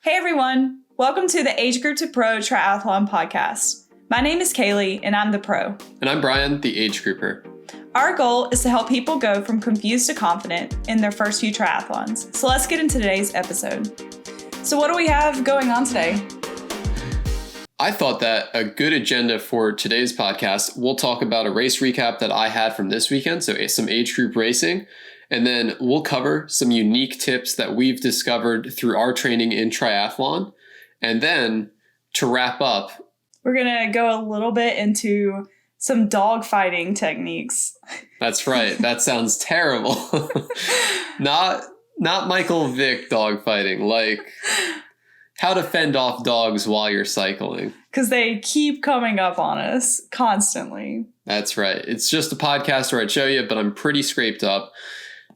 Hey everyone, welcome to the Age Group to Pro Triathlon podcast. My name is Kaylee and I'm the pro. And I'm Brian, the age grouper. Our goal is to help people go from confused to confident in their first few triathlons. So let's get into today's episode. So what do we have going on today? I thought that a good agenda for today's podcast, we'll talk about a race recap that I had from this weekend, so some age group racing. And then we'll cover some unique tips that we've discovered through our training in triathlon. And then to wrap up, we're going to go a little bit into some dog fighting techniques. That's right. That sounds terrible. Not Michael Vick dog fighting, like how to fend off dogs while you're cycling. Because they keep coming up on us constantly. That's right. It's just a podcast where I'd show you, but I'm pretty scraped up.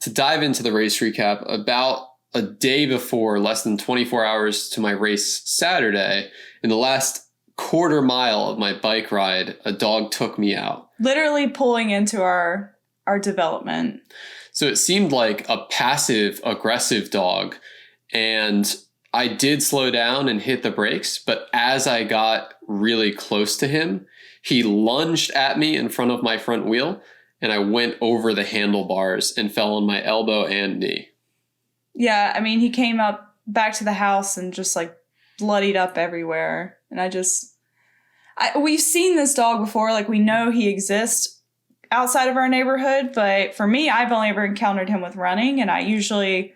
To dive into the race recap, about a day before, less than 24 hours to my race Saturday, in the last quarter mile of my bike ride, a dog took me out. Literally pulling into our development. So it seemed like a passive aggressive dog, and I did slow down and hit the brakes, but as I got really close to him, he lunged at me in front of my front wheel, and I went over the handlebars and fell on my elbow and knee. Yeah, I mean, he came up back to the house and just like bloodied up everywhere. And we've seen this dog before. Like, we know he exists outside of our neighborhood. But for me, I've only ever encountered him with running. And I usually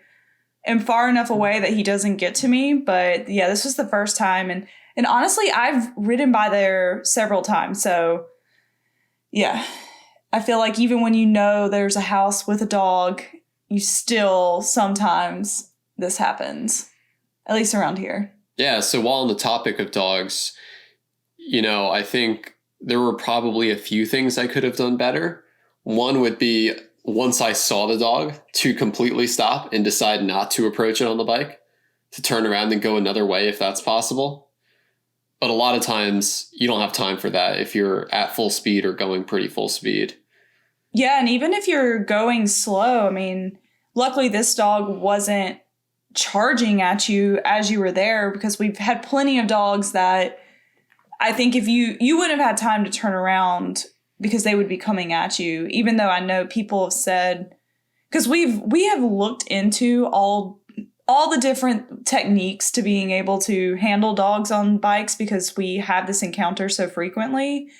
am far enough away that he doesn't get to me. But yeah, this was the first time. And honestly, I've ridden by there several times. So yeah. I feel like even when you know there's a house with a dog, you still sometimes this happens, at least around here. Yeah. So while on the topic of dogs, I think there were probably a few things I could have done better. One would be once I saw the dog to completely stop and decide not to approach it on the bike, to turn around and go another way if that's possible. But a lot of times you don't have time for that if you're at full speed or going pretty full speed. Yeah, and even if you're going slow, I mean, luckily this dog wasn't charging at you as you were there, because we've had plenty of dogs that I think if you wouldn't have had time to turn around because they would be coming at you, even though I know people have said, because we have looked into all the different techniques to being able to handle dogs on bikes because we have this encounter so frequently.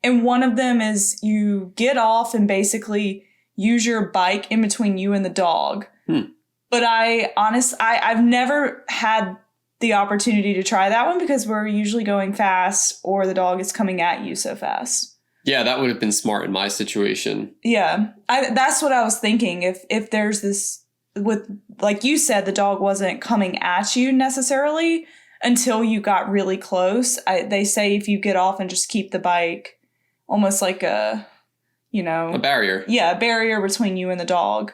And one of them is you get off and basically use your bike in between you and the dog. But I've never had the opportunity to try that one because we're usually going fast or the dog is coming at you so fast. Yeah, that would have been smart in my situation. Yeah, that's what I was thinking. If there's this, with, like you said, the dog wasn't coming at you necessarily until you got really close. They say if you get off and just keep the bike almost like a barrier. Yeah, a barrier between you and the dog.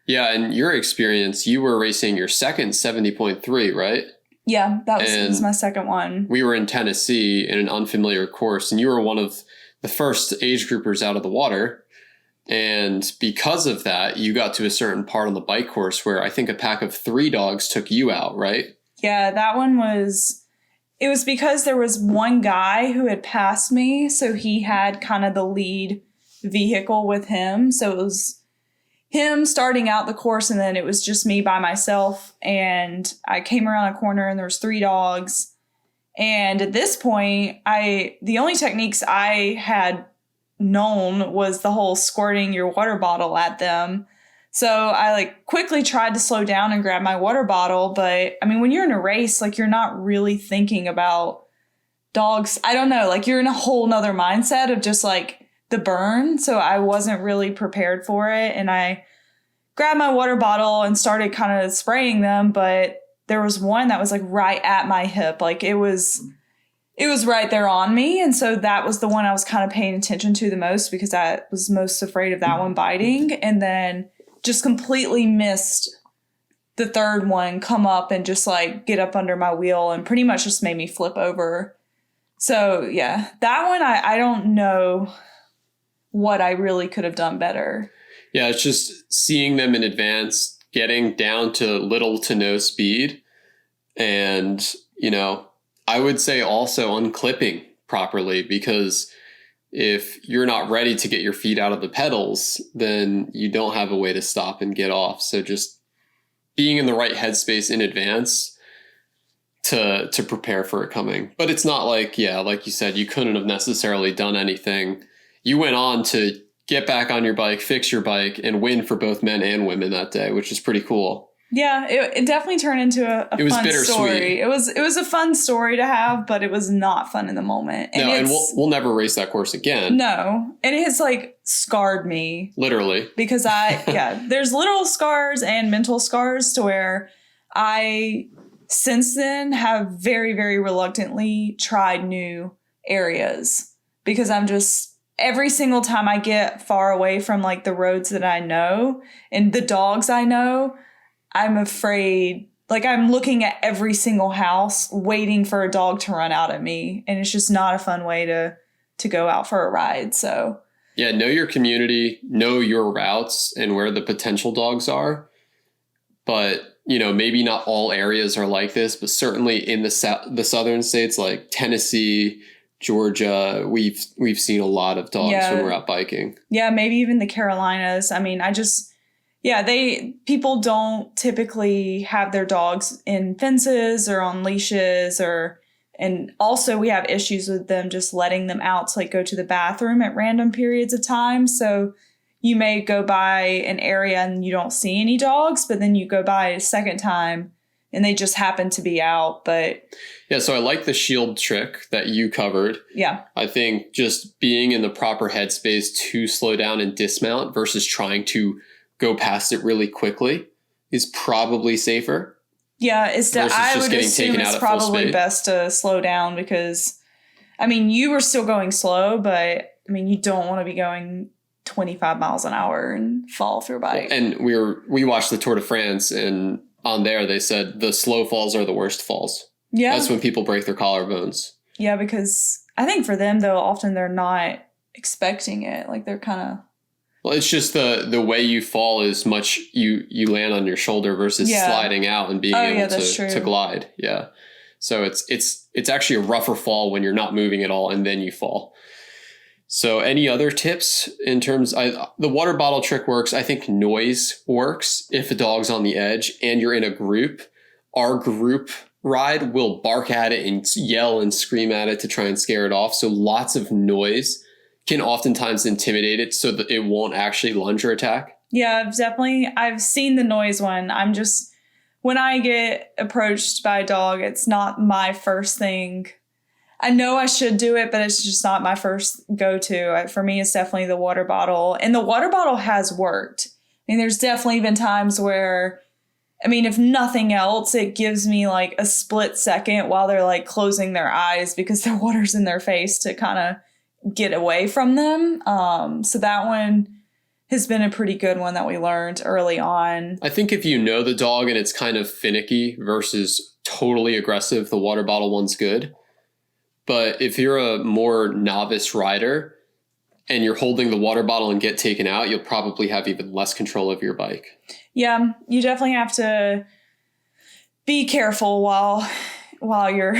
Yeah, and your experience, you were racing your second 70.3, right? Yeah, that was my second one. We were in Tennessee in an unfamiliar course, and you were one of the first age groupers out of the water. And because of that, you got to a certain part on the bike course where I think a pack of 3 dogs took you out, right? Yeah, that one it was because there was one guy who had passed me, so he had kind of the lead vehicle with him. So it was him starting out the course, and then it was just me by myself. And I came around a corner, and there was 3 dogs. And at this point, the only techniques I had known was the whole squirting your water bottle at them. So I quickly tried to slow down and grab my water bottle. But I mean, when you're in a race, you're not really thinking about dogs. I don't know, you're in a whole nother mindset of just the burn. So I wasn't really prepared for it. And I grabbed my water bottle and started kind of spraying them. But there was one that was right at my hip. It was right there on me. And so that was the one I was kind of paying attention to the most because I was most afraid of that one biting. And then just completely missed the third one come up and just get up under my wheel and pretty much just made me flip over. So yeah, that one, I don't know what I really could have done better. Yeah, it's just seeing them in advance, getting down to little to no speed, And, I would say also unclipping properly, because if you're not ready to get your feet out of the pedals, then you don't have a way to stop and get off. So just being in the right headspace in advance to prepare for it coming. But it's not like, like you said, you couldn't have necessarily done anything. You went on to get back on your bike, fix your bike, and win for both men and women that day, which is pretty cool. Yeah, it definitely turned into a fun story. It was a fun story to have, but it was not fun in the moment. And we'll never race that course again. No, and it has scarred me. Literally. Because there's literal scars and mental scars to where I since then have very, very reluctantly tried new areas, because I'm just, every single time I get far away from the roads that I know and the dogs I know, I'm afraid, I'm looking at every single house waiting for a dog to run out at me. And it's just not a fun way to go out for a ride. So yeah, know your community, know your routes and where the potential dogs are. But, maybe not all areas are like this, but certainly in the southern states like Tennessee, Georgia, we've seen a lot of dogs when we're out biking. Yeah, maybe even the Carolinas. I mean, people don't typically have their dogs in fences or on leashes, and also we have issues with them just letting them out to go to the bathroom at random periods of time. So you may go by an area and you don't see any dogs, but then you go by a second time and they just happen to be out. But yeah, so I like the shield trick that you covered. Yeah. I think just being in the proper headspace to slow down and dismount versus trying to go past it really quickly is probably safer. Yeah, I would assume it's probably best to slow down, because you were still going slow, but you don't want to be going 25 miles an hour and fall off your bike. And we watched the Tour de France, and on there they said the slow falls are the worst falls. Yeah. That's when people break their collarbones. Yeah, because I think for them though, often they're not expecting it. They're kind of, well, it's just the way you fall is much you land on your shoulder versus sliding out and being able to glide. Yeah. So it's actually a rougher fall when you're not moving at all and then you fall. So any other tips in terms, the water bottle trick works. I think noise works if a dog's on the edge and you're in a group. Our group ride will bark at it and yell and scream at it to try and scare it off. So lots of noise can oftentimes intimidate it so that it won't actually lunge or attack. Yeah, I've seen the noise one. When I get approached by a dog, it's not my first thing. I know I should do it, but it's just not my first go-to. For me, it's definitely the water bottle. And the water bottle has worked. There's definitely been times where, if nothing else, it gives me a split second while they're closing their eyes because their water's in their face to kind of get away from them. So that one has been a pretty good one that we learned early on. I think if you know the dog and it's kind of finicky versus totally aggressive, the water bottle one's good. But if you're a more novice rider and you're holding the water bottle and get taken out, you'll probably have even less control of your bike. Yeah, you definitely have to be careful while you're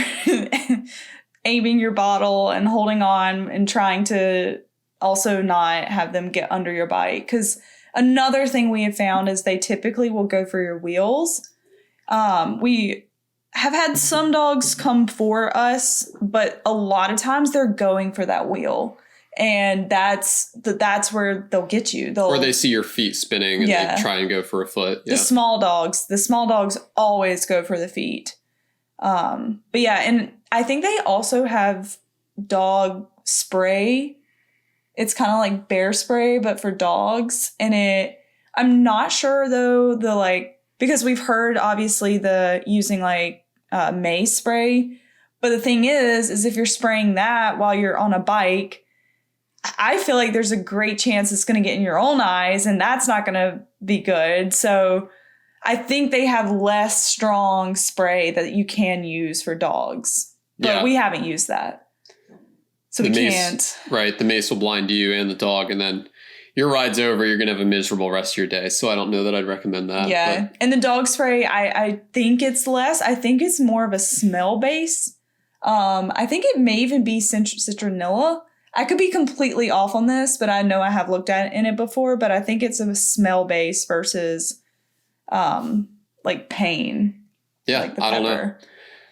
aiming your bottle and holding on and trying to also not have them get under your bike. Because another thing we have found is they typically will go for your wheels. We have had some dogs come for us, but a lot of times they're going for that wheel. And that's where they'll get you. Or they see your feet spinning and they try and go for a foot. Yeah. The small dogs always go for the feet. But yeah, and I think they also have dog spray. It's kind of like bear spray, but for dogs. And I'm not sure though, because we've heard obviously the using mace spray. But the thing is if you're spraying that while you're on a bike, I feel like there's a great chance it's going to get in your own eyes, and that's not going to be good. So I think they have less strong spray that you can use for dogs, but we haven't used that. So we can't. Right. The mace will blind you and the dog. And then your ride's over, you're going to have a miserable rest of your day. So I don't know that I'd recommend that. Yeah. But And the dog spray, I think it's less. I think it's more of a smell base. I think it may even be citronella. I could be completely off on this, but I know I have looked at it in it before, but I think it's a smell base versus like pain. yeah, Like the I don't know. pepper.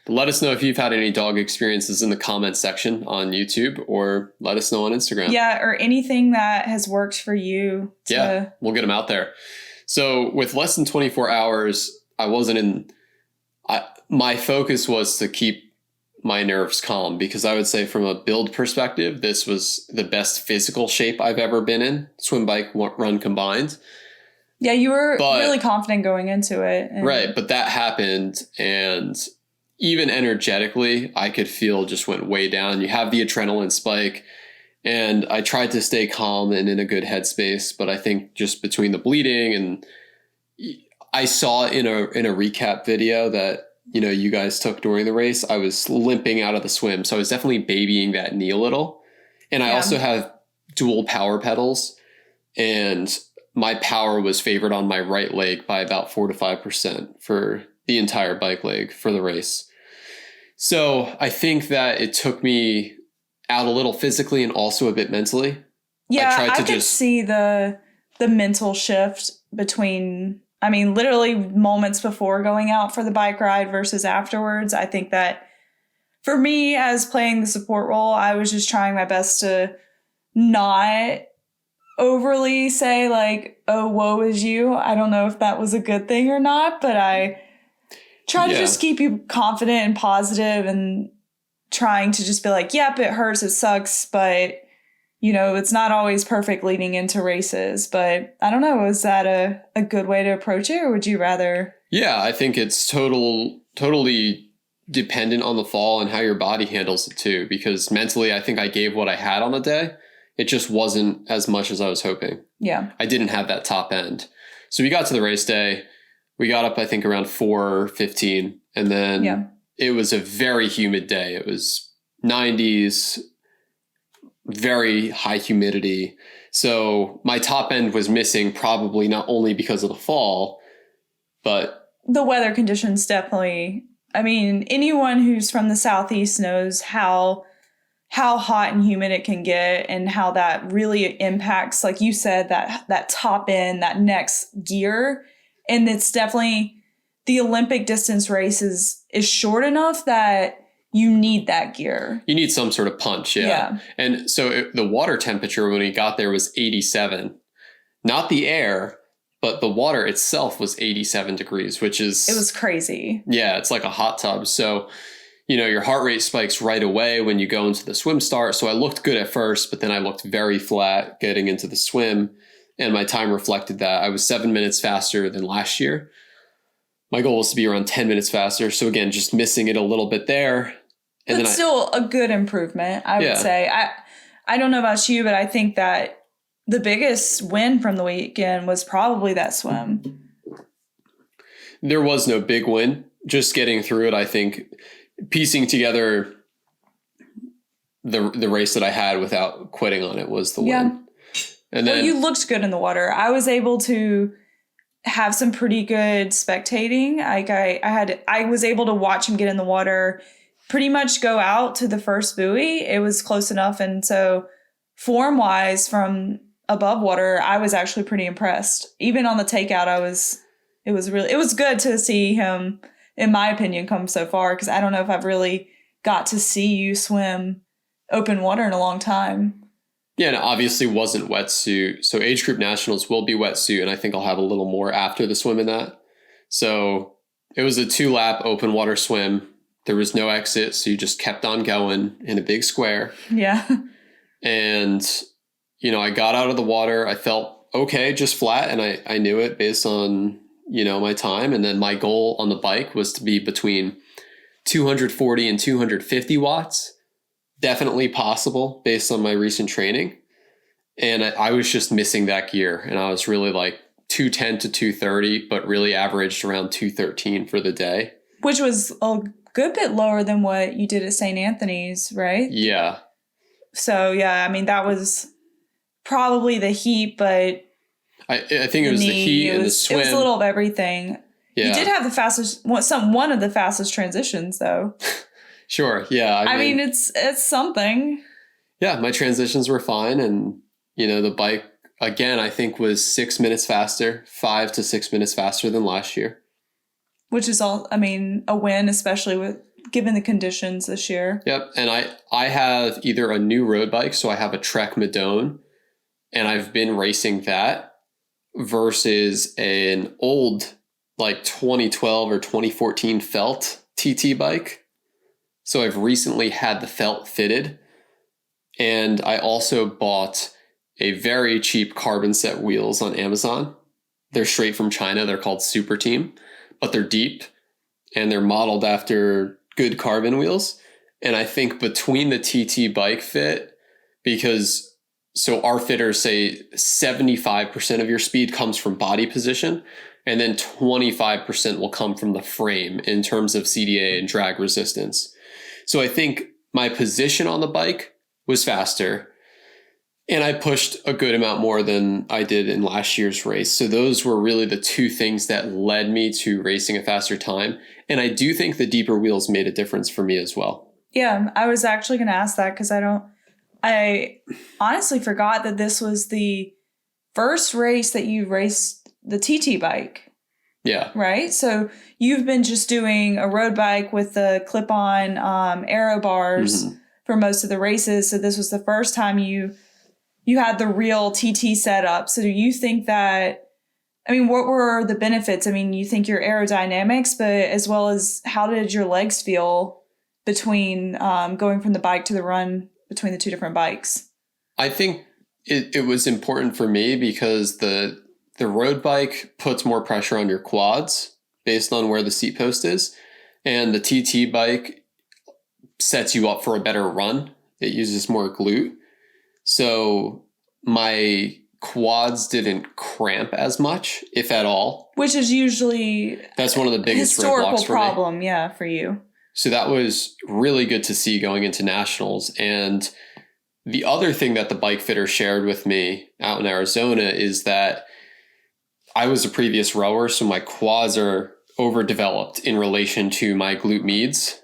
Let us know if you've had any dog experiences in the comment section on YouTube, or let us know on Instagram. Yeah, or anything that has worked for you. Yeah, we'll get them out there. So with less than 24 hours, my focus was to keep my nerves calm, because I would say from a build perspective, this was the best physical shape I've ever been in, swim, bike, run combined. Yeah, you were really confident going into it. Right, but that happened, and even energetically, I could feel just went way down. You have the adrenaline spike, and I tried to stay calm and in a good headspace, but I think just between the bleeding, and I saw in a recap video that, you know, you guys took during the race, I was limping out of the swim. So I was definitely babying that knee a little. And I also have dual power pedals, and my power was favored on my right leg by about 4 to 5% for the entire bike leg for the race. So I think that it took me out a little physically and also a bit mentally. Yeah, I could see the mental shift between, I mean, literally moments before going out for the bike ride versus afterwards. I think that for me, as playing the support role, I was just trying my best to not overly say like, oh, woe is you. I don't know if that was a good thing or not, but I try to just keep you confident and positive, and trying to just be like, yep, it hurts, it sucks, but you know, it's not always perfect leading into races. But I don't know, is that a good way to approach it, or would you rather? Yeah, I think it's totally dependent on the fall and how your body handles it too, because mentally I think I gave what I had on the day. It just wasn't as much as I was hoping. Yeah. I didn't have that top end. So we got to the race day. We got up, I think, around 4:15, and then it was a very humid day. It was 90s, very high humidity. So my top end was missing, probably not only because of the fall, but the weather conditions definitely. I mean, anyone who's from the Southeast knows how hot and humid it can get, and how that really impacts, like you said, that top end, that next gear. And it's definitely, the Olympic distance races is short enough that you need that gear. You need some sort of punch. Yeah. And so the water temperature when we got there was 87, not the air, but the water itself was 87 degrees, it was crazy. Yeah. It's like a hot tub. So, you know, your heart rate spikes right away when you go into the swim start. So I looked good at first, but then I looked very flat getting into the swim, and my time reflected that. I was 7 minutes faster than last year. My goal was to be around 10 minutes faster. So again, just missing it a little bit there. And but still a good improvement, I would say. I don't know about you, but I think that the biggest win from the weekend was probably that swim. There was no big win. Just getting through it, I think, piecing together the race that I had without quitting on it was the win. And then you looked good in the water. I was able to have some pretty good spectating. Like I was able to watch him get in the water, pretty much go out to the first buoy. It was close enough. And so form wise from above water, I was actually pretty impressed. Even on the takeout, it was good to see him, in my opinion, come so far. Cause I don't know if I've really got to see you swim open water in a long time. Yeah, and it obviously wasn't wetsuit. So age group nationals will be wetsuit, and I think I'll have a little more after the swim in that. So it was a 2-lap open water swim. There was no exit, so you just kept on going in a big square. Yeah. And, you know, I got out of the water. I felt okay, just flat, and I knew it based on, you know, my time. And then my goal on the bike was to be between 240 and 250 watts. Definitely possible based on my recent training. And I was just missing that gear. And I was really like 210 to 230, but really averaged around 213 for the day. Which was a good bit lower than what you did at St. Anthony's, right? Yeah. So, yeah, I mean, that was probably the heat, but I think it was the heat and the swim. It was a little of everything. Yeah. You did have the fastest, one of the fastest transitions, though. Sure. Yeah. I mean, it's something. Yeah, my transitions were fine, and the bike again I think was 6 minutes faster, 5 to 6 minutes faster than last year. Which is a win, especially with given the conditions this year. Yep, and I have either a new road bike, so I have a Trek Madone, and I've been racing that versus an old like 2012 or 2014 Felt TT bike. So I've recently had the Felt fitted, and I also bought a very cheap carbon set wheels on Amazon. They're straight from China. They're called Super Team, but they're deep and they're modeled after good carbon wheels. And I think between the TT bike fit, because so our fitters say 75% of your speed comes from body position, and then 25% will come from the frame in terms of CDA and drag resistance. So I think my position on the bike was faster, and I pushed a good amount more than I did in last year's race. So those were really the two things that led me to racing a faster time. And I do think the deeper wheels made a difference for me as well. Yeah, I was actually going to ask that because I honestly forgot that this was the first race that you raced the TT bike. Yeah. Right? So you've been just doing a road bike with the clip-on aero bars for most of the races. So this was the first time you had the real TT setup. So do you think that, what were the benefits? You think your aerodynamics, but as well as how did your legs feel between going from the bike to the run between the two different bikes? I think it was important for me because the road bike puts more pressure on your quads based on where the seat post is. And the TT bike sets you up for a better run. It uses more glute. So my quads didn't cramp as much, if at all. Which is usually that's one of the biggest historical roadblocks for problem, me. Yeah, for you. So that was really good to see going into nationals. And the other thing that the bike fitter shared with me out in Arizona is that I was a previous rower, so my quads are overdeveloped in relation to my glute medius.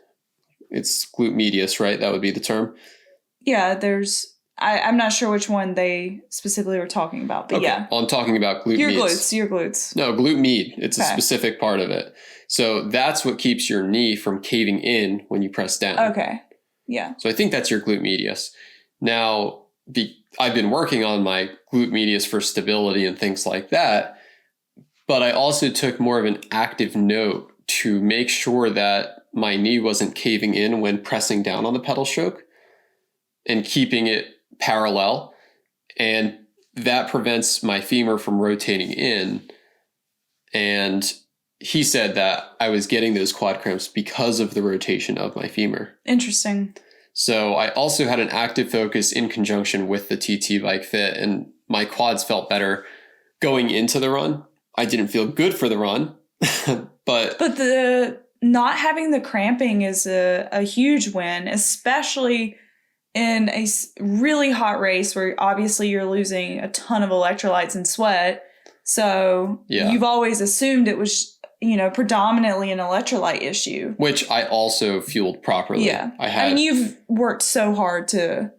It's glute medius, right? That would be the term. Yeah, I'm not sure which one they specifically were talking about, but okay. Yeah. Well, I'm talking about glute medius. Your glutes. No, glute med. It's a specific part of it. So that's what keeps your knee from caving in when you press down. Okay. Yeah. So I think that's your glute medius. Now, I've been working on my glute medius for stability and things like that, but I also took more of an active note to make sure that my knee wasn't caving in when pressing down on the pedal stroke and keeping it parallel. And that prevents my femur from rotating in. And he said that I was getting those quad cramps because of the rotation of my femur. Interesting. So I also had an active focus in conjunction with the TT bike fit, and my quads felt better going into the run. I didn't feel good for the run, but the not having the cramping is a huge win, especially in a really hot race where obviously you're losing a ton of electrolytes and sweat. So You've always assumed it was, predominantly an electrolyte issue. Which I also fueled properly. Yeah. You've worked so hard to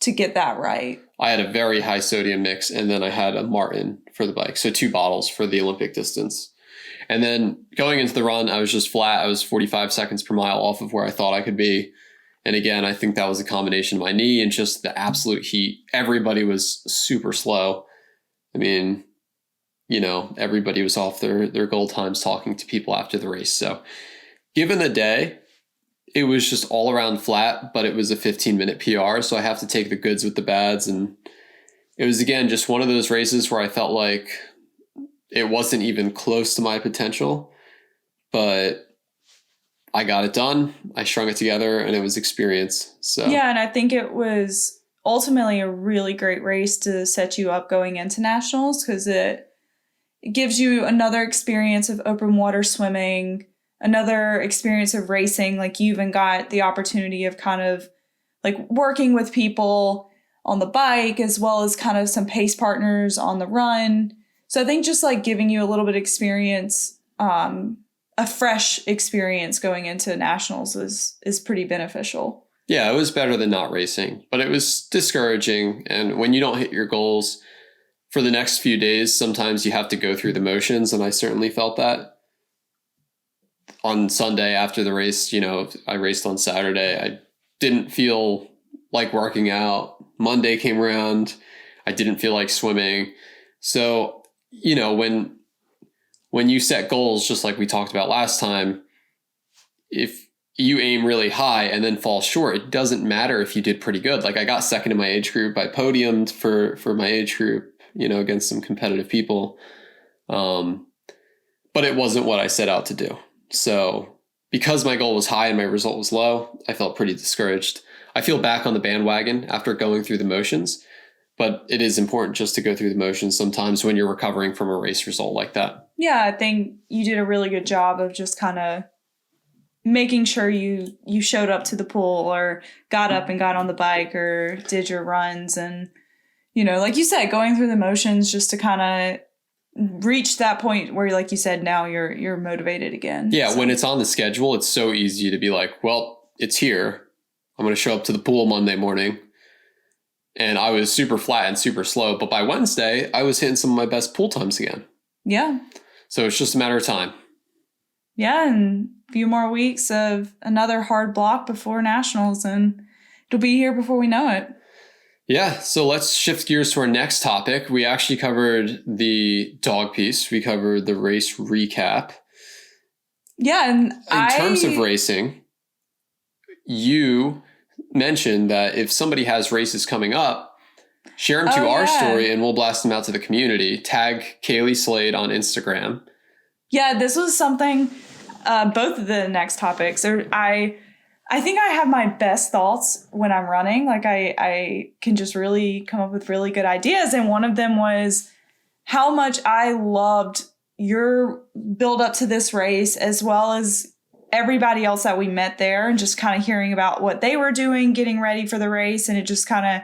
get that right. I had a very high sodium mix, and then I had a Martin for the bike. So 2 bottles for the Olympic distance. And then going into the run, I was just flat. I was 45 seconds per mile off of where I thought I could be. And again, I think that was a combination of my knee and just the absolute heat. Everybody was super slow. Everybody was off their goal times talking to people after the race. So given the day, it was just all around flat, but it was a 15-minute PR. So I have to take the goods with the bads. And it was, again, just one of those races where I felt like it wasn't even close to my potential, but I got it done. I strung it together, and it was experience. So yeah, and I think it was ultimately a really great race to set you up going into nationals because it gives you another experience of open water swimming, another experience of racing. Like you even got the opportunity of kind of like working with people, on the bike, as well as kind of some pace partners on the run. So I think just like giving you a little bit of experience, a fresh experience going into nationals is pretty beneficial. Yeah, it was better than not racing, but it was discouraging. And when you don't hit your goals for the next few days, sometimes you have to go through the motions. And I certainly felt that. On Sunday after the race, I raced on Saturday. I didn't feel like working out. Monday came around. I didn't feel like swimming. So, when you set goals, just like we talked about last time, if you aim really high and then fall short, it doesn't matter if you did pretty good. Like I got second in my age group. I podiumed for my age group, against some competitive people. But it wasn't what I set out to do. So because my goal was high and my result was low, I felt pretty discouraged. I feel back on the bandwagon after going through the motions, but it is important just to go through the motions sometimes when you're recovering from a race result like that. Yeah, I think you did a really good job of just kind of making sure you showed up to the pool or got up and got on the bike or did your runs. And, like you said, going through the motions just to kind of reach that point where, like you said, now you're motivated again. Yeah, so. When it's on the schedule, it's so easy to be like, well, it's here. I'm going to show up to the pool Monday morning. And I was super flat and super slow. But by Wednesday, I was hitting some of my best pool times again. Yeah. So it's just a matter of time. Yeah, and a few more weeks of another hard block before nationals, and it'll be here before we know it. Yeah, so let's shift gears to our next topic. We actually covered the dog piece. We covered the race recap. Yeah, and in terms of racing, you mentioned that if somebody has races coming up, share them to our story and we'll blast them out to the community. Tag Kaylee Slade on Instagram. Yeah, this was something, both of the next topics. I think I have my best thoughts when I'm running. Like I can just really come up with really good ideas. And one of them was how much I loved your build up to this race, as well as everybody else that we met there, and just kind of hearing about what they were doing, getting ready for the race. And it just kind of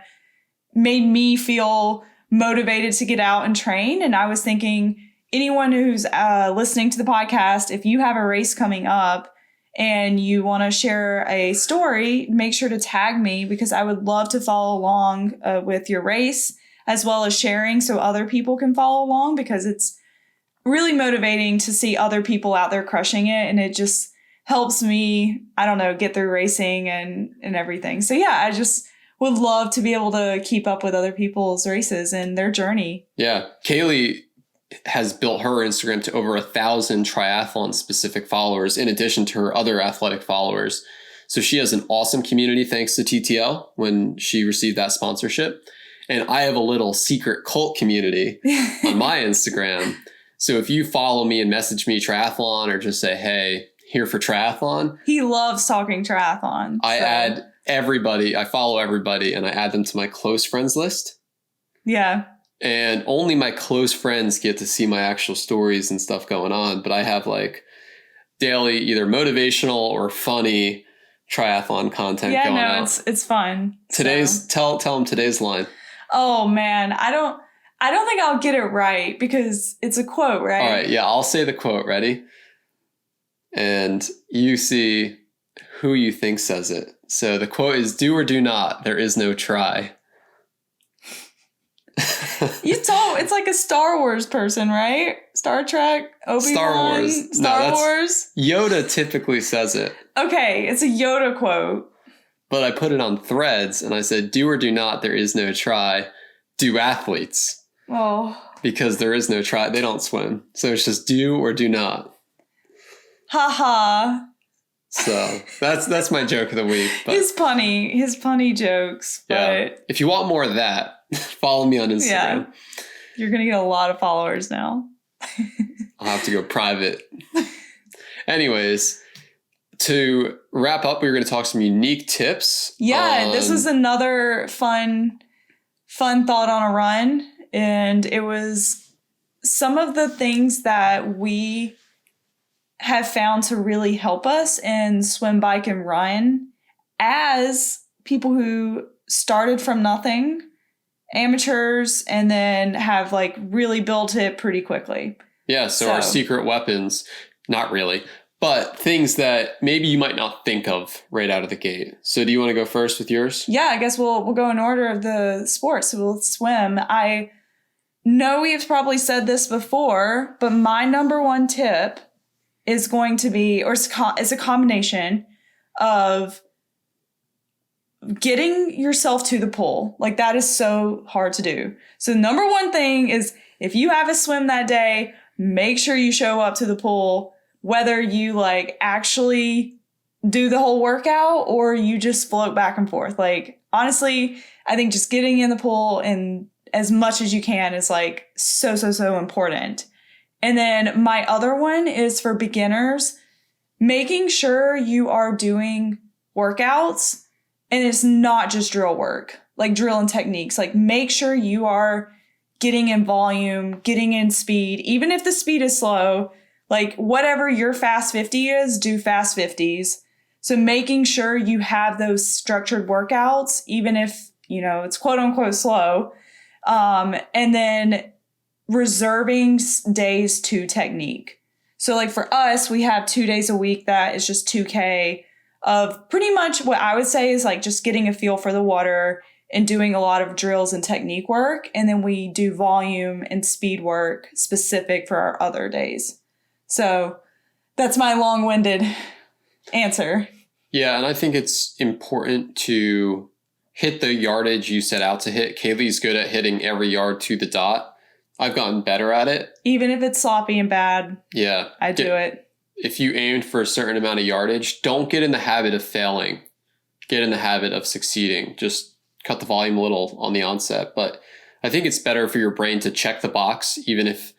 made me feel motivated to get out and train. And I was thinking, anyone who's listening to the podcast, if you have a race coming up and you want to share a story, make sure to tag me, because I would love to follow along with your race, as well as sharing so other people can follow along, because it's really motivating to see other people out there crushing it. And it just helps me, get through racing and everything. So yeah, I just would love to be able to keep up with other people's races and their journey. Yeah. Kaylee has built her Instagram to over 1,000 triathlon specific followers, in addition to her other athletic followers. So she has an awesome community thanks to TTL when she received that sponsorship. And I have a little secret cult community on my Instagram. So if you follow me and message me triathlon, or just say, hey, here for triathlon. He loves talking triathlon. I add everybody, I follow everybody, and I add them to my close friends list. Yeah. And only my close friends get to see my actual stories and stuff going on. But I have like daily, either motivational or funny triathlon content going out. Yeah, no, it's fun. Tell them today's line. Oh man, I don't think I'll get it right because it's a quote, right? All right, yeah, I'll say the quote. Ready? And you see who you think says it. So the quote is, "Do or do not. There is no try." It's like a Star Wars person, right? Star Trek, Obi-Wan, Star Wars. Yoda typically says it. Okay, it's a Yoda quote. But I put it on Threads and I said, "Do or do not, there is no try. Do athletes." Oh. Because there is no try. They don't swim. So it's just do or do not. Haha. So that's my joke of the week. But his punny jokes. Yeah. But if you want more of that, follow me on Instagram. Yeah. You're going to get a lot of followers now. I'll have to go private. Anyways, to wrap up, we were going to talk some unique tips. Yeah, this was another fun thought on a run. And it was some of the things that we have found to really help us in swim, bike, and run as people who started from nothing, amateurs, and then have like really built it pretty quickly. Yeah, so our secret weapons, not really, but things that maybe you might not think of right out of the gate. So do you want to go first with yours? Yeah, I guess we'll go in order of the sports. So we'll swim. I know we've probably said this before, but my number one tip is going to be, or is a combination of getting yourself to the pool. Like, that is so hard to do. So number one thing is, if you have a swim that day, make sure you show up to the pool, whether you like actually do the whole workout or you just float back and forth. Like, honestly, I think just getting in the pool and as much as you can is like so important. And then my other one is for beginners, making sure you are doing workouts and it's not just drill work, like drill and techniques. Like, make sure you are getting in volume, getting in speed, even if the speed is slow, like whatever your fast 50 is, do fast 50s. So making sure you have those structured workouts, even if, you know, it's quote unquote slow. And then reserving days to technique. So like for us, we have 2 days a week that is just 2K of pretty much what I would say is like just getting a feel for the water and doing a lot of drills and technique work. And then we do volume and speed work specific for our other days. So that's my long-winded answer. Yeah, and I think it's important to hit the yardage you set out to hit. Kaylee's good at hitting every yard to the dot. I've gotten better at it. Even if it's sloppy and bad, yeah, I do it. If you aimed for a certain amount of yardage, don't get in the habit of failing. Get in the habit of succeeding. Just cut the volume a little on the onset. But I think it's better for your brain to check the box, even if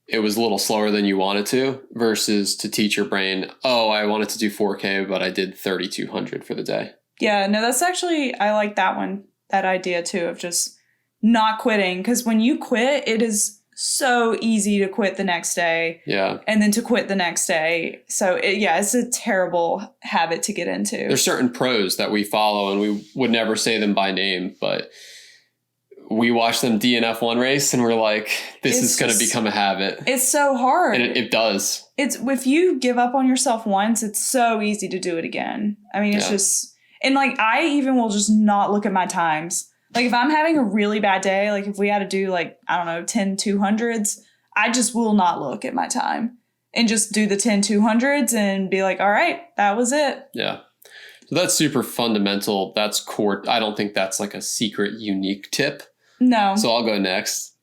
it was a little slower than you wanted to, versus to teach your brain, oh, I wanted to do 4K, but I did 3,200 for the day. Yeah, no, that's actually, I like that one, that idea too, of just not quitting. Because when you quit, it is so easy to quit the next day. Yeah. And then to quit the next day. So it's a terrible habit to get into. There's certain pros that we follow, and we would never say them by name, but we watch them DNF one race and we're like, this is going to become a habit. It's so hard. And it does. It's, if you give up on yourself once, it's so easy to do it again. I mean, it's just, and like, I even will just not look at my times. Like, if I'm having a really bad day, like if we had to do like, I don't know, 10 200s, I just will not look at my time and just do the 10 200s and be like, all right, that was it. Yeah. So that's super fundamental. That's core. I don't think that's like a secret, unique tip. No. So I'll go next.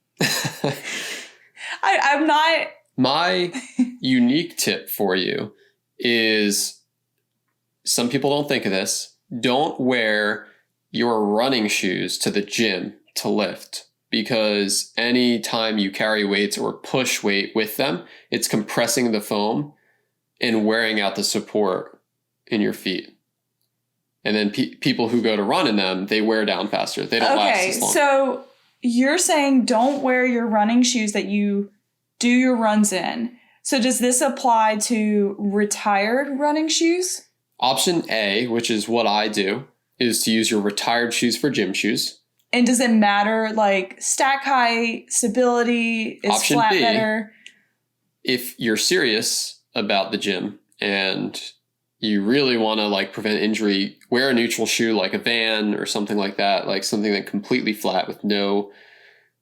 I'm not. My unique tip for you is, some people don't think of this. Don't wear your running shoes to the gym to lift, because any time you carry weights or push weight with them, it's compressing the foam and wearing out the support in your feet. And then people who go to run in them, they wear down faster. They don't last as long. Okay, so you're saying don't wear your running shoes that you do your runs in. So does this apply to retired running shoes? Option A, which is what I do, is to use your retired shoes for gym shoes. And does it matter, like stack height, stability, is Option flat B, better? If you're serious about the gym and you really want to like prevent injury, wear a neutral shoe like a Van or something like that, like something that completely flat with no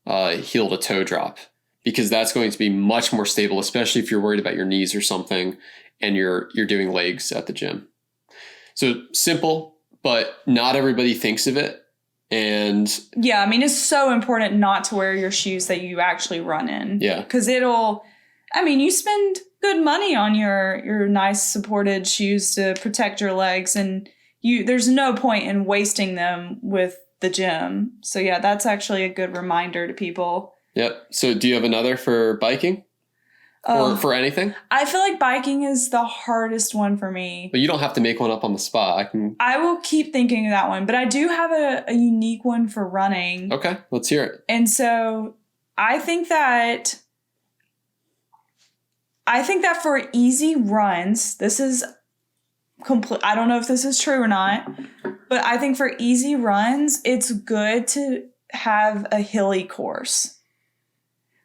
heel to toe drop, because that's going to be much more stable, especially if you're worried about your knees or something and you're doing legs at the gym. So simple, but not everybody thinks of it. And yeah, I mean, it's so important not to wear your shoes that you actually run in. Yeah. Because you spend good money on your nice supported shoes to protect your legs, and there's no point in wasting them with the gym. So yeah, that's actually a good reminder to people. Yep. So do you have another for biking? Or for anything? I feel like biking is the hardest one for me. But you don't have to make one up on the spot. I will keep thinking of that one, but I do have a unique one for running. Okay, let's hear it. And so I think that for easy runs, this is complete. I don't know if this is true or not, But I think for easy runs, it's good to have a hilly course.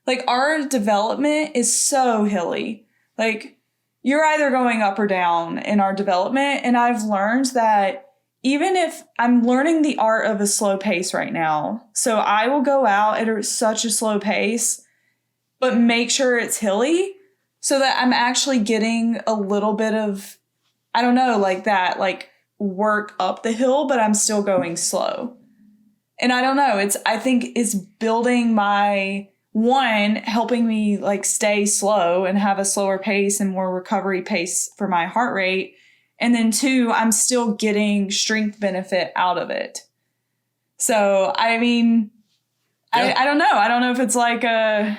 Like our development is so hilly. Like you're either going up or down in our development. And I've learned that even if I'm learning the art of a slow pace right now, so I will go out at such a slow pace, but make sure it's hilly so that I'm actually getting a little bit of, I don't know, like that, like work up the hill, but I'm still going slow. And I don't know, I think it's building my, one, helping me like stay slow and have a slower pace and more recovery pace for my heart rate. And then two, I'm still getting strength benefit out of it. So, I mean, yeah. I don't know. I don't know if it's like I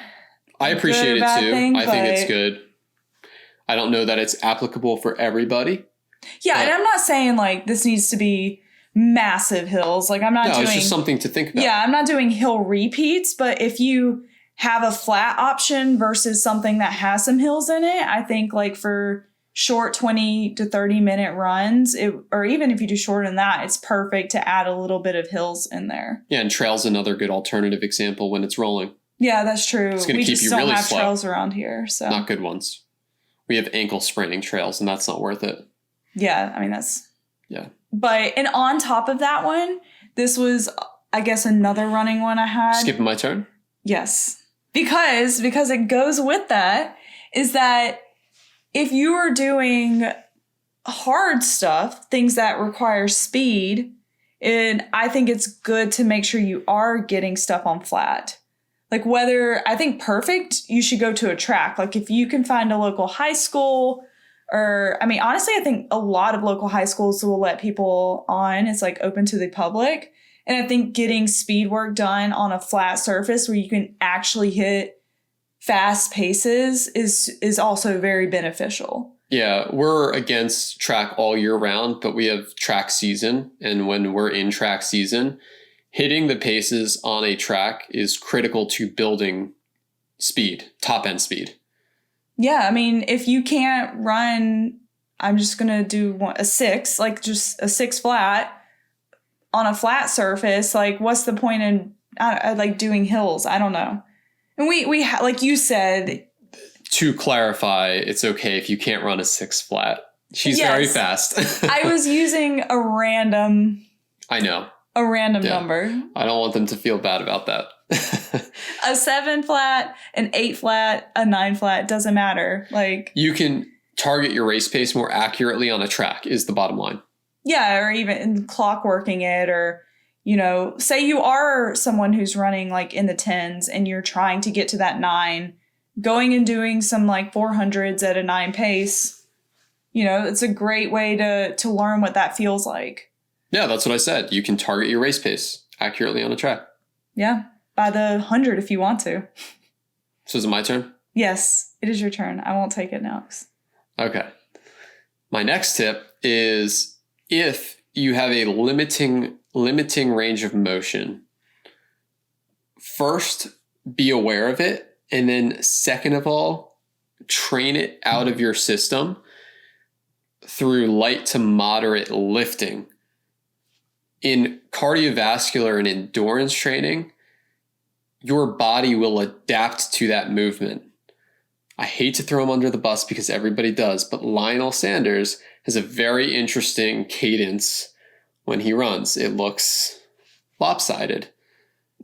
appreciate it too. I think it's good. I don't know that it's applicable for everybody. Yeah. And I'm not saying like this needs to be massive hills. Like I'm not doing. It's just something to think about. Yeah. I'm not doing hill repeats, but if you have a flat option versus something that has some hills in it, I think like for short 20 to 30 minute runs, or even if you do shorter than that, it's perfect to add a little bit of hills in there. Yeah, and trail's another good alternative example when it's rolling. Yeah, that's true. It's going to keep you really slow. We just don't have trails around here, so not good ones. We have ankle spraining trails, and that's not worth it. Yeah, I mean that's yeah. But and on top of that one, this was I guess another running one I had. Skipping my turn? Yes. Because it goes with that is that if you are doing hard stuff, things that require speed, and I think it's good to make sure you are getting stuff on flat. Like whether, I think perfect, you should go to a track. Like if you can find a local high school or, I mean, honestly, I think a lot of local high schools will let people on. It's like open to the public. And I think getting speed work done on a flat surface where you can actually hit fast paces is also very beneficial. Yeah, we're against track all year round, but we have track season. And when we're in track season, hitting the paces on a track is critical to building speed, top end speed. Yeah, I mean, if you can't run, I'm just going to do a 6, like just a 6 flat on a flat surface, like what's the point in like doing hills? I don't know. And we like you said. To clarify, it's okay if you can't run a 6 flat. She's very fast. I was using a random. I know. A random number. I don't want them to feel bad about that. A 7 flat, an 8 flat, a 9 flat, doesn't matter. Like you can target your race pace more accurately on a track is the bottom line. Yeah, or even clockworking it, or, you know, say you are someone who's running like in the 10s and you're trying to get to that 9, going and doing some like 400s at a 9 pace, you know, it's a great way to learn what that feels like. Yeah, that's what I said. You can target your race pace accurately on a track. Yeah, by the 100 if you want to. So is it my turn? Yes, it is your turn. I won't take it now. Okay. My next tip is if you have a limiting range of motion, first be aware of it. And then second of all, train it out of your system through light to moderate lifting. In cardiovascular and endurance training, your body will adapt to that movement. I hate to throw him under the bus because everybody does, but Lionel Sanders has a very interesting cadence when he runs. It looks lopsided.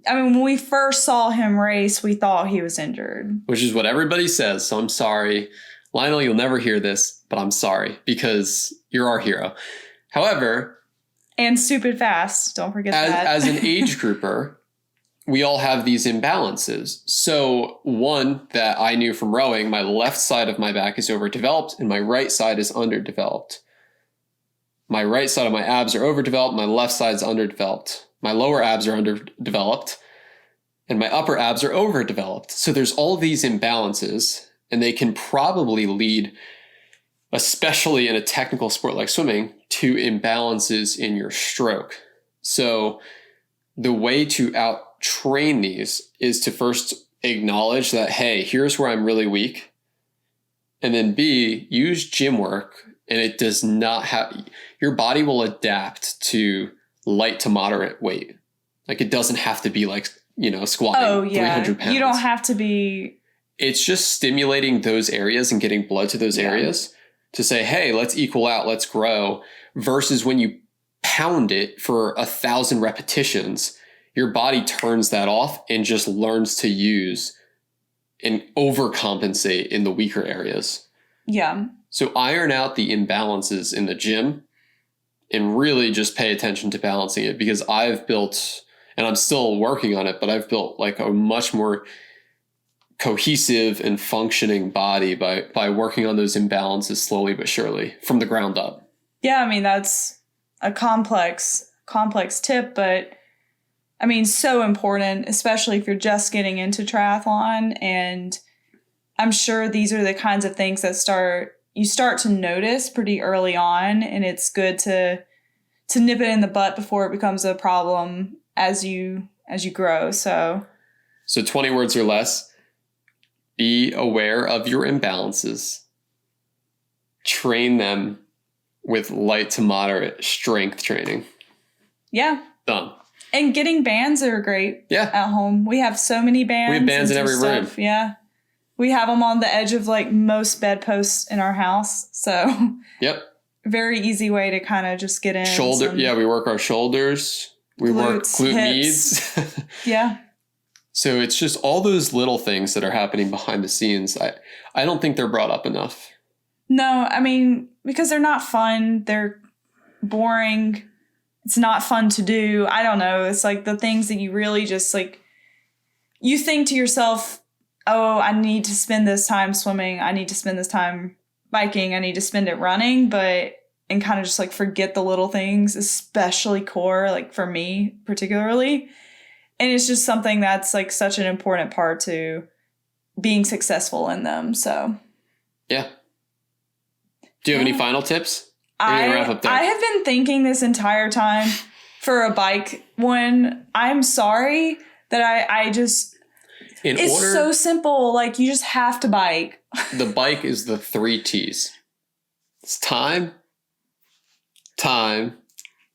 I mean, when we first saw him race, we thought he was injured. Which is what everybody says, so I'm sorry. Lionel, you'll never hear this, but I'm sorry because you're our hero. However... And stupid fast, don't forget that. As an age grouper, we all have these imbalances. So one that I knew from rowing, my left side of my back is overdeveloped and my right side is underdeveloped. My right side of my abs are overdeveloped. My left side is underdeveloped. My lower abs are underdeveloped and my upper abs are overdeveloped. So there's all these imbalances and they can probably lead, especially in a technical sport like swimming, to imbalances in your stroke. So the way to out-train these is to first acknowledge that, hey, here's where I'm really weak. And then B, use gym work And it does not have, your body will adapt to light to moderate weight. Like it doesn't have to be like, squatting 300 pounds. You don't have to be. It's just stimulating those areas and getting blood to those areas to say, hey, let's equal out, let's grow, versus when you pound it for 1,000 repetitions, your body turns that off and just learns to use and overcompensate in the weaker areas. Yeah. So iron out the imbalances in the gym and really just pay attention to balancing it, because I've built, and I'm still working on it, but I've built like a much more cohesive and functioning body by working on those imbalances slowly but surely from the ground up. Yeah, I mean, that's a complex tip, but I mean, so important, especially if you're just getting into triathlon. And I'm sure these are the kinds of things that you start to notice pretty early on, and it's good to nip it in the butt before it becomes a problem as you grow. So 20 words or less. Be aware of your imbalances. Train them with light to moderate strength training. Yeah. Done. And getting bands are great at home. We have so many bands. We have bands in every room. Yeah. We have them on the edge of like most bedposts in our house. So yep. Very easy way to kind of just get in. We work our shoulders. We work glute hips. medis. Yeah. So it's just all those little things that are happening behind the scenes. I don't think they're brought up enough. No, I mean, because they're not fun. They're boring. It's not fun to do. I don't know. It's like the things that you really just like, you think to yourself, oh, I need to spend this time swimming. I need to spend this time biking. I need to spend it running, and kind of just like forget the little things, especially core, like for me particularly. And it's just something that's like such an important part to being successful in them. So, yeah. Do you have any final tips? I have been thinking this entire time for a bike one. I'm sorry that I just, so simple. Like you just have to bike. The bike is the 3 T's. It's time,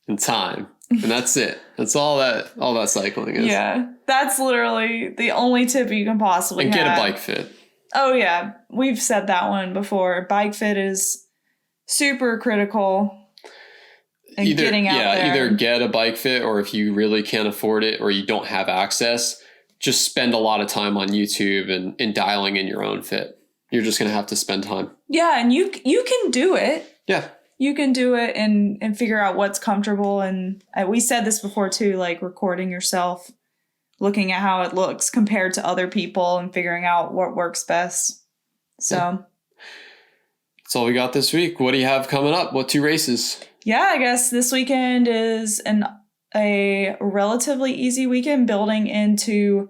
and time. And that's it. That's all that cycling is. Yeah. That's literally the only tip you can possibly have. And get a bike fit. Oh yeah. We've said that one before. Bike fit is super critical. And getting out there. Either get a bike fit, or if you really can't afford it or you don't have access, just spend a lot of time on YouTube and dialing in your own fit. You're just going to have to spend time. Yeah, and you can do it. Yeah. You can do it and figure out what's comfortable. And we said this before too, like recording yourself, looking at how it looks compared to other people and figuring out what works best. So. Yeah. That's all we got this week. What do you have coming up? What 2 races? Yeah, I guess this weekend is a relatively easy weekend building into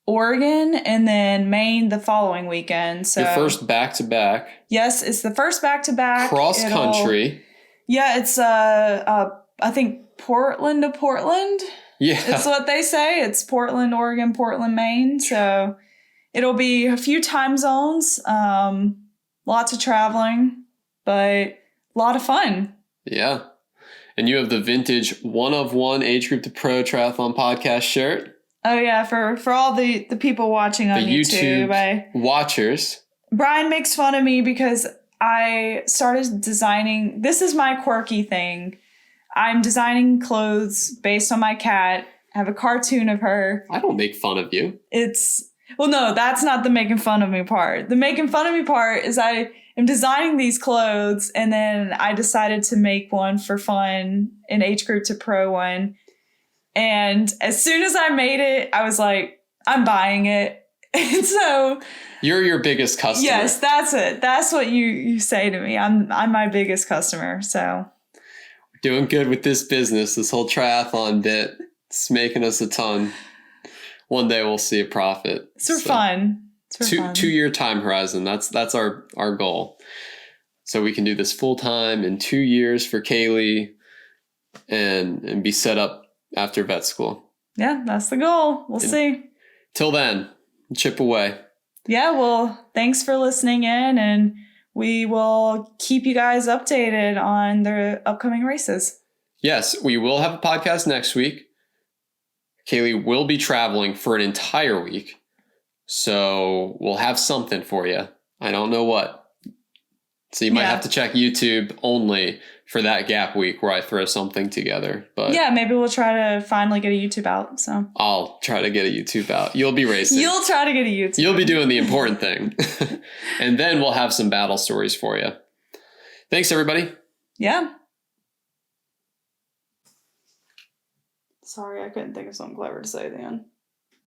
Oregon, and then Maine the following weekend. So your first back-to-back. Yes, it's the first back-to-back. Cross-country. Yeah, it's I think Portland to Portland. Yeah. It's what they say. It's Portland, Oregon, Portland, Maine. So it'll be a few time zones, lots of traveling, but a lot of fun. Yeah. And you have the vintage 1 of 1 age group to pro triathlon podcast shirt. Oh yeah, for all the people watching on YouTube watchers. Brian makes fun of me because I started designing. This is my quirky thing. I'm designing clothes based on my cat. I have a cartoon of her. I don't make fun of you. Well, no, that's not the making fun of me part. The making fun of me part is I am designing these clothes, and then I decided to make one for fun, an age group to pro one. And as soon as I made it, I was like, I'm buying it. And so you're your biggest customer. Yes, that's it. That's what you say to me. I'm my biggest customer. So we're doing good with this business, this whole triathlon bit. It's making us a ton. One day we'll see a profit. It's for fun. It's for fun. 2-year time horizon. That's our goal. So we can do this full time in 2 years for Kaylee and be set up after vet school. Yeah, that's the goal. We'll see. Till then, chip away. Yeah, well, thanks for listening in, and we will keep you guys updated on the upcoming races. Yes, we will have a podcast next week. Kaylee will be traveling for an entire week. So we'll have something for you. I don't know what. So you might have to check YouTube only for that gap week where I throw something together. But yeah, maybe we'll try to finally get a YouTube out. So I'll try to get a YouTube out. You'll be racing. You'll try to get a YouTube. You'll be doing the important thing. And then we'll have some battle stories for you. Thanks, everybody. Yeah. Sorry, I couldn't think of something clever to say at the end.